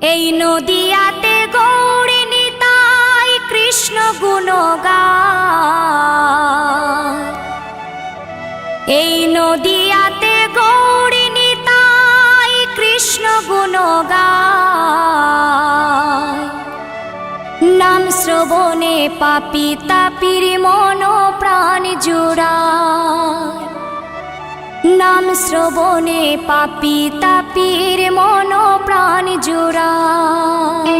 এই নদিয়াতে গৌরী নিতাই কৃষ্ণ গুণ গায়। এই নদিয়াতে গৌরী নিতাই কৃষ্ণ গুণ গায়। নাম শ্রবণে পাপী তাপির মন প্রাণ জুড়ায়। নাম শ্রবণে পাপী তাপির মন প্রাণ জুড়ায়।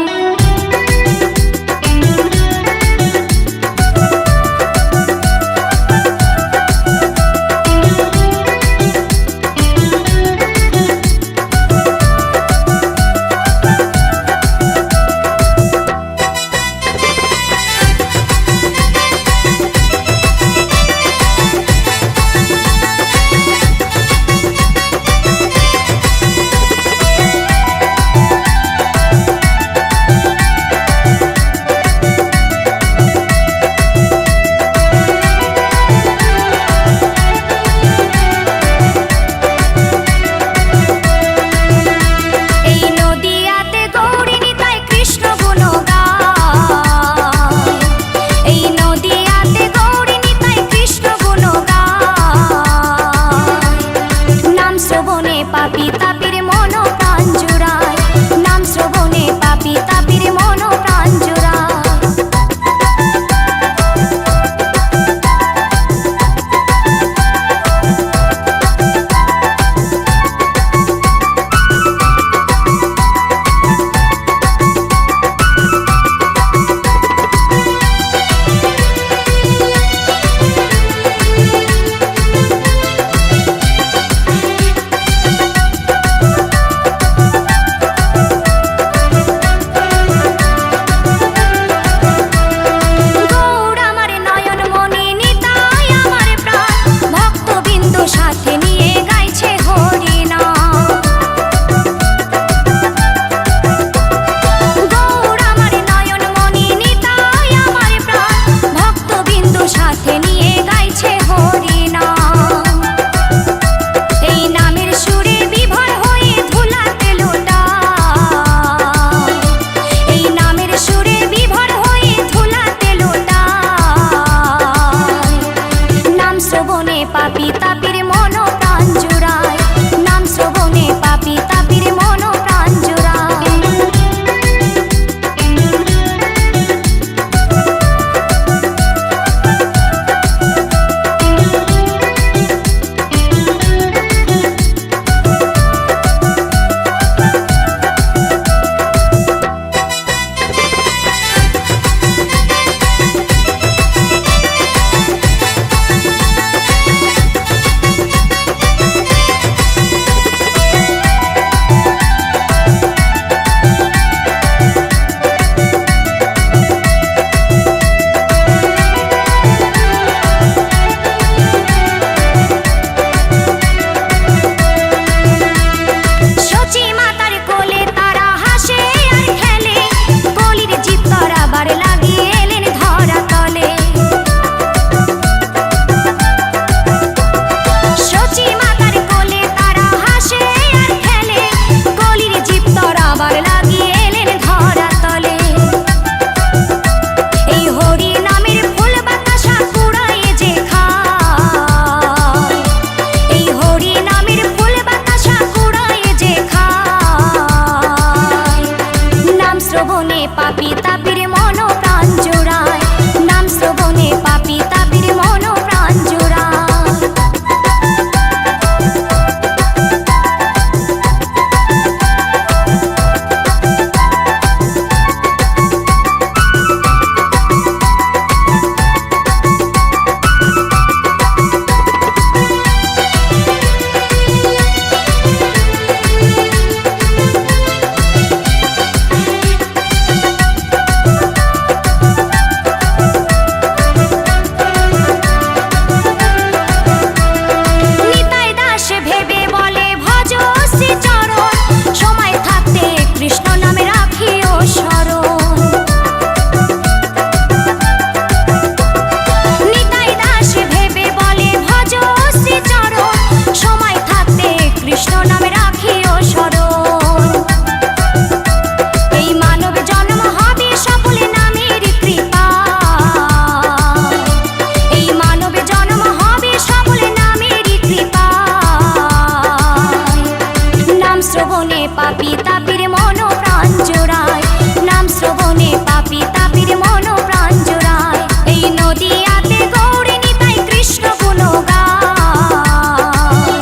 শ্রবণে পাপী তাপির মন প্রাণ জোড়ায়, নাম শ্রবণে পাপী তাপির মন প্রাণ জোড়ায়। এই নদিয়াতে গৌরী নিতাই কৃষ্ণ গুণ গায়,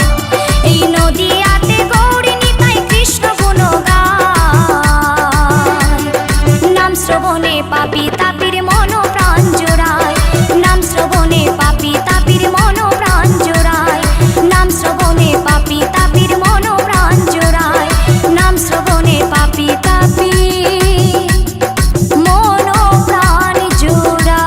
এই নদিয়াতে গৌরী নিতাই কৃষ্ণ গুণ গায়। নাম শ্রবণে পাপী তাপির মন প্রাণ জোড়ায়, নাম শ্রবণে পাপী তাপির মন প্রাণ জোড়ায়, নাম শ্রবণে পাপী তাপির মন প্রাণ জোড়ায়, নাম শ্রবণে পাপী তাপির মন প্রাণ জোড়ায়।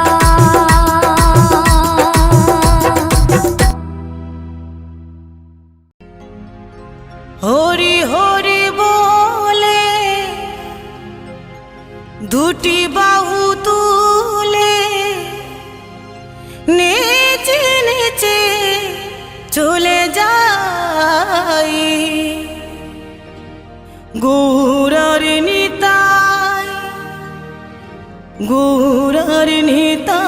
হরি হরি বলে দুটি বাহু তুলে নেচে নেচে চলে যাই, গৌরার নিতাই, গৌরার নিতাই।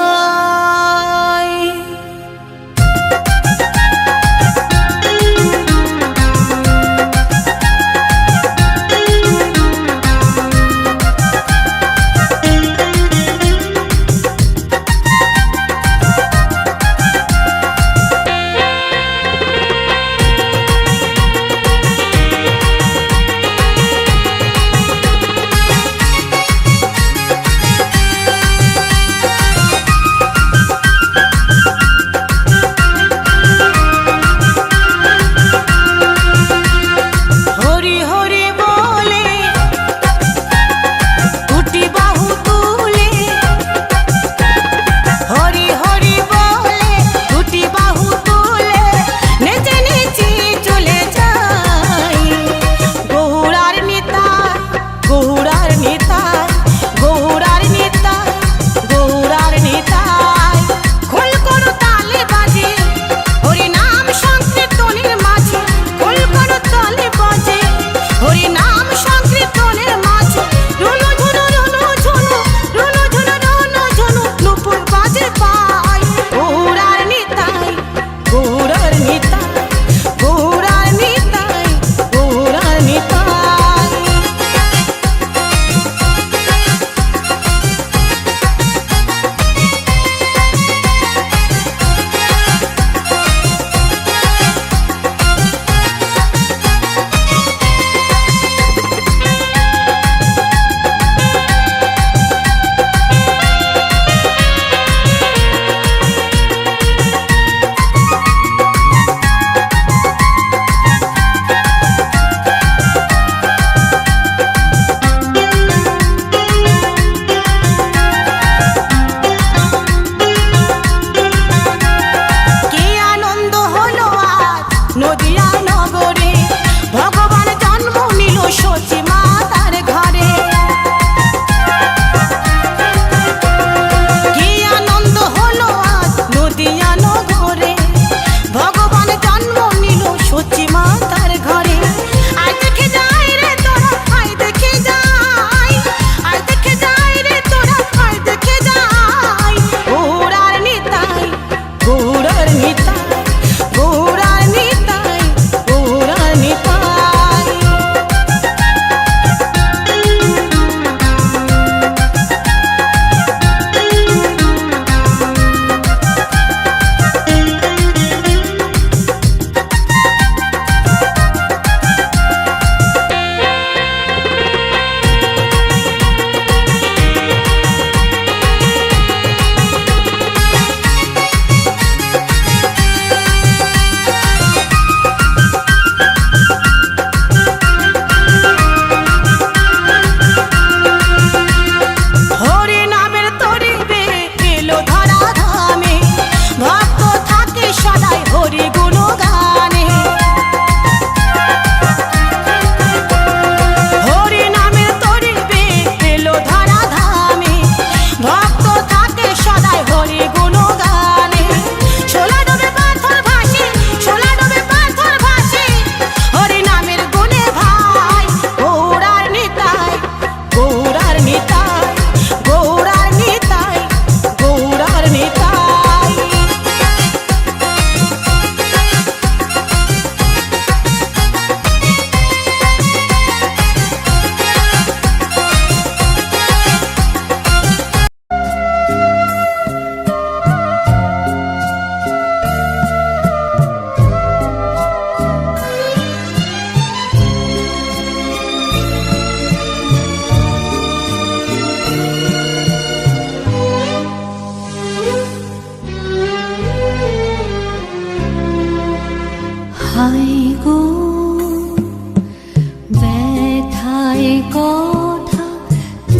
ব্যথায় কথা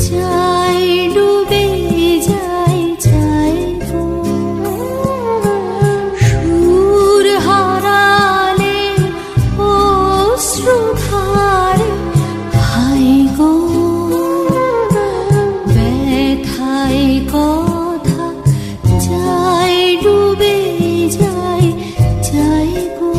যায় ডুবে যায় যায় গো। সুর হারালে অশ্রুধারে হায় গো। ব্যথায় কথা যায় ডুবে যায় যায় গো।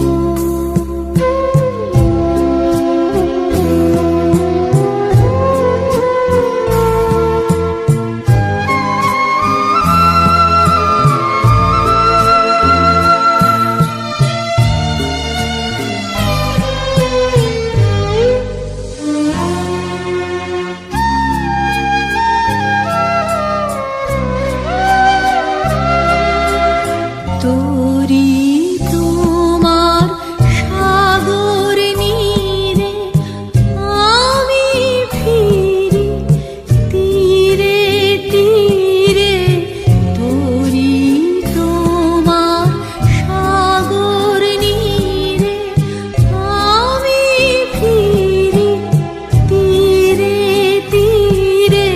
তোরি তোমার সাগর নীরে আমি ফিরি তীরে তীরে। তোরি তোমার সাগর নীরে আমি ফিরি তীরে তীরে।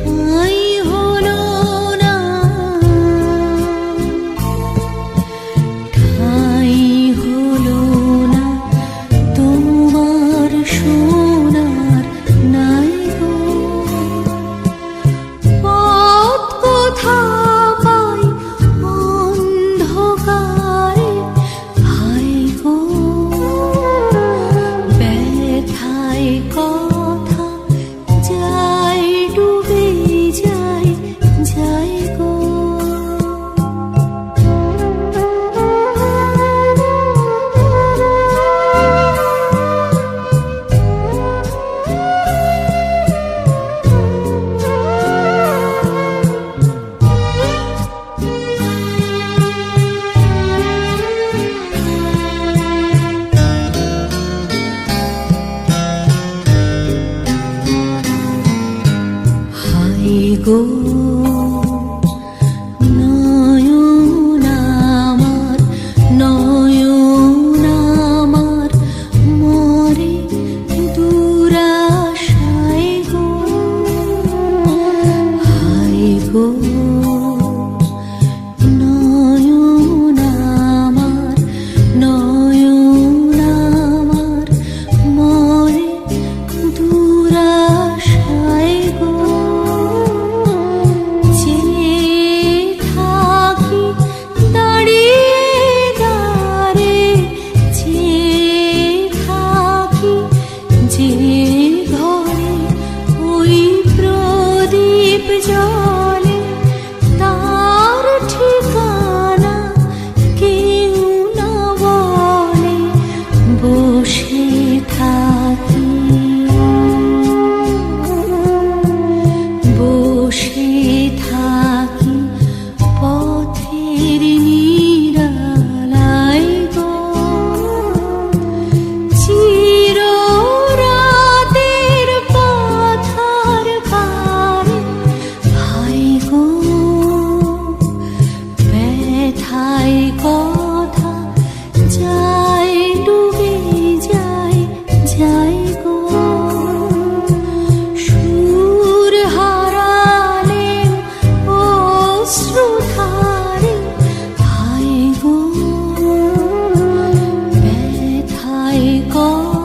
ঠাঁই হলো না ঠাঁই হলো না তোমার সোনার নাই গো। পথ কোথা পাই অন্ধকারে হায় গো। ব্যথায় কথা যায় ডুবে যায় যায় গো। হায় গো নয়ন আমার নয়ন আমার মরে দুরাশায় গো। হায় গো নয়ন আমার নয়ন আমার মরে দুরাশায় গো। চেয়ে থাকি দাঁড়িয়ে দাঁড়ে চেয়ে থাকি যে ঘরে ওই প্রদীপ জলে তার ঠিকানা কেউ না বলে। বসে থাকি বসে থাকি পথের নিরালায় গো। চির রাতের পাথার কারে হায় গো। ব্যথায় কথা যায় ডুবে যায় যায় গো। সুর হারালে অশ্রুধারে হায় গো। ব্যথায় কথা